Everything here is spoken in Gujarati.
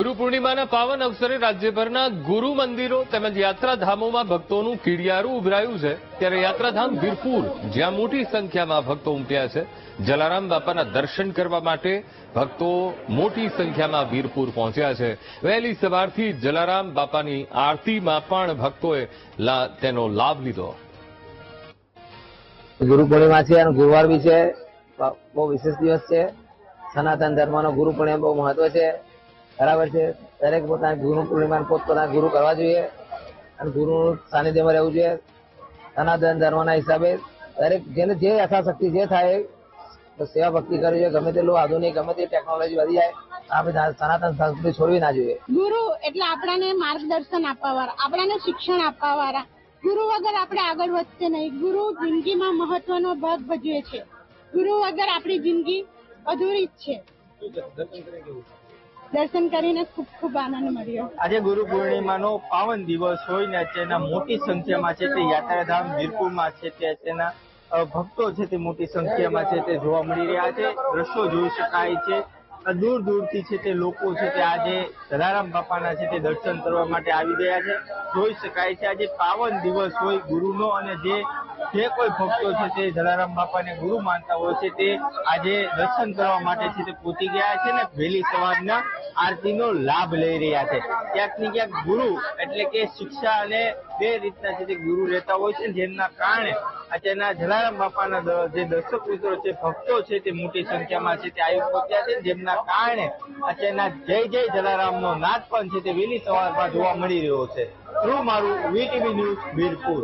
ગુરુ પૂર્ણિમાના પાવન અવસરે રાજ્યભરના ગુરુ મંદિરો તેમજ યાત્રાધામોમાં ભક્તોનું કીડિયારું ઉભરાયું છે। ત્યારે યાત્રાધામ વીરપુર, જ્યાં મોટી સંખ્યામાં ભક્તો ઉમટ્યા છે, જલારામ બાપાના દર્શન કરવા માટે ભક્તો મોટી સંખ્યામાં વીરપુર પહોંચ્યા છે। વહેલી સવારથી જલારામ બાપાની આરતીમાં પણ ભક્તોએ તેનો લાભ લીધો। ગુરુ પૂર્ણિમા છે અને ગુરુવાર બી છે, બહુ વિશેષ દિવસ છે। સનાતન ધર્મનો ગુરુ પૂર્ણિમા બહુ મહત્વ છે, બરાબર છે। દરેક પોતાના ગુરુ પૂર્ણિમા પોતપોતાના ગુરુ કરવા જોઈએ અને ગુરુ સાનિધ્યમાં રહેવું જોઈએ। સનાતન ધર્મના હિસાબે દરેક જેને જે યથાશક્તિ જે થાય તો સેવા ભક્તિ કરવી જોઈએ। ગમે તેટલું આધુનિક ગમે તે ટેકનોલોજી વધી જાય, આપણે સનાતન સંસ્કૃતિ છોડવી ના જોઈએ। ગુરુ એટલે આપણાને માર્ગદર્શન આપવા વાળા, આપણાને શિક્ષણ આપવા વાળા। ગુરુ વગર આપણે આગળ વધશે નહીં। ગુરુ જિંદગીમાં મહત્વનો ભાગ ભજવે છે। ગુરુ વગર આપણી જિંદગી અધૂરી જ છે। દર્શન કરીને ખૂબ આનંદ મળ્યો। આજે ગુરુ પૂર્ણિમાનો પાવન દિવસ હોય ને તેના મોટી સંખ્યામાં છે તે યાત્રાધામ વીરપુરમાં છે તે તેના ભક્તો છે તે મોટી સંખ્યામાં છે તે જોવા મળી રહ્યા છે। દ્રશ્યો જોઈ શકાય છે, દૂર દૂરથી છે તે લોકો છે તે આજે જલારામ બાપાના છે તે દર્શન કરવા માટે આવી ગયા છે। જોઈ શકાય છે આજે પાવન દિવસ હોય ગુરુનો અને જે કોઈ ભક્તો છે તે જલારામ બાપાને ગુરુ માનતા હોય છે તે આજે દર્શન કરવા માટે છે તે પહોંચી ગયા છે ને વહેલી સવારના આરતીનો લાભ લઈ રહ્યા છે। ક્યાંક ને ક્યાંક ગુરુ એટલે કે શિક્ષા અને બે રીતના છે તે ગુરુ રહેતા હોય છે, જેમના કારણે અત્યારના જલારામ બાપાના જે દર્શક મિત્રો છે, ભક્તો છે તે મોટી સંખ્યામાં છે તે આવી પહોંચ્યા છે, જેમના કારણે અત્યારના જય જય જલારામનો નાદ પણ છે તે વહેલી સવારમાં જોવા મળી રહ્યો છે। મારું વીટીવી ન્યૂઝ વીરપુર।